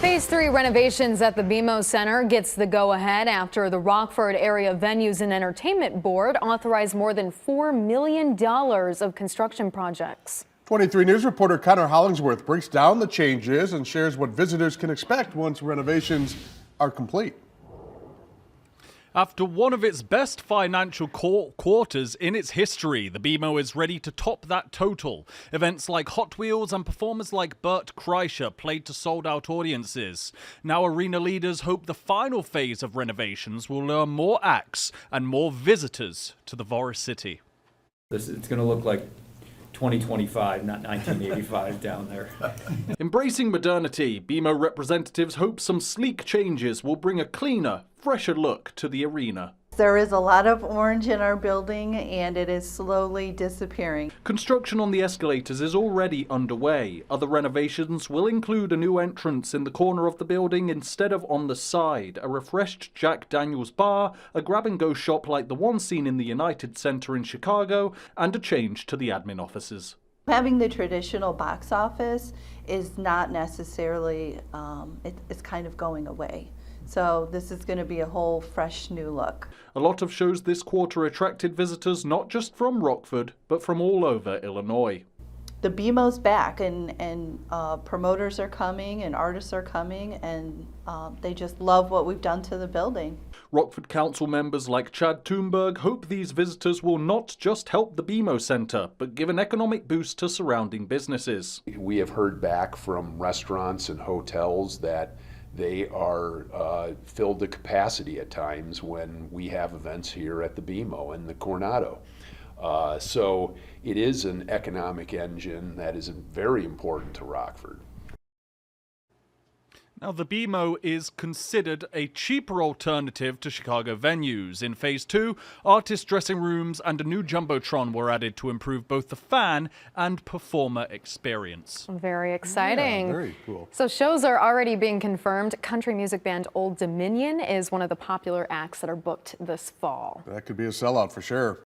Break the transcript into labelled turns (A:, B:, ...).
A: Phase 3 renovations at the BMO Center gets the go-ahead after the Rockford Area Venues and Entertainment Board authorized more than $4 million of construction projects.
B: 23 News reporter Connor Hollingsworth breaks down the changes and shares what visitors can expect once renovations are complete.
C: After one of its best financial quarters in its history, the BMO is ready to top that total. Events like Hot Wheels and performers like Bert Kreischer played to sold-out audiences. Now arena leaders hope the final phase of renovations will lure more acts and more visitors to the Forest City.
D: It's going to look like 2025, not 1985 down there.
C: Embracing modernity, BMO representatives hope some sleek changes will bring a cleaner, fresher look to the arena.
E: There is a lot of orange in our building and it is slowly disappearing.
C: Construction on the escalators is already underway. Other renovations will include a new entrance in the corner of the building instead of on the side, a refreshed Jack Daniels bar, a grab-and-go shop like the one seen in the United Center in Chicago, and a change to the admin offices.
E: Having the traditional box office is not necessarily, it's kind of going away. So this is going to be a whole fresh new look.
C: A lot of shows this quarter attracted visitors not just from Rockford, but from all over Illinois.
E: The BMO's back and promoters are coming and artists are coming and they just love what we've done to the building.
C: Rockford Council members like Chad Thunberg hope these visitors will not just help the BMO Center, but give an economic boost to surrounding businesses.
F: We have heard back from restaurants and hotels that they are filled to capacity at times when we have events here at the BMO and the Coronado. So it is an economic engine that is very important to Rockford.
C: Now, the BMO is considered a cheaper alternative to Chicago venues. In Phase 2, artist dressing rooms and a new Jumbotron were added to improve both the fan and performer experience.
A: Very exciting.
B: Yeah, very cool.
A: So shows are already being confirmed. Country music band Old Dominion is one of the popular acts that are booked this fall.
B: That could be a sellout for sure.